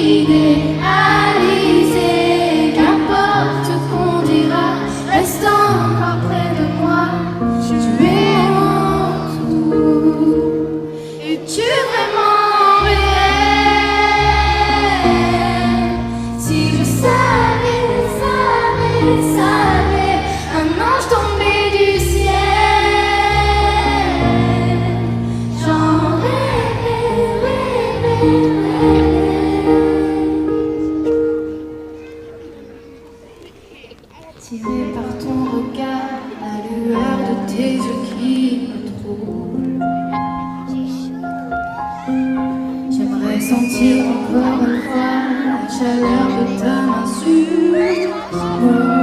idéalisé. Qu'importe ce qu'on dira, reste encore près de moi. Tu es mon tout. Es-tu vraiment réel? Si je savais, un ange tombé du ciel, j'en rêverais. Tiré par ton regard, la lueur de tes yeux qui me trouble. J'aimerais sentir encore une fois la chaleur de ta main sur moi.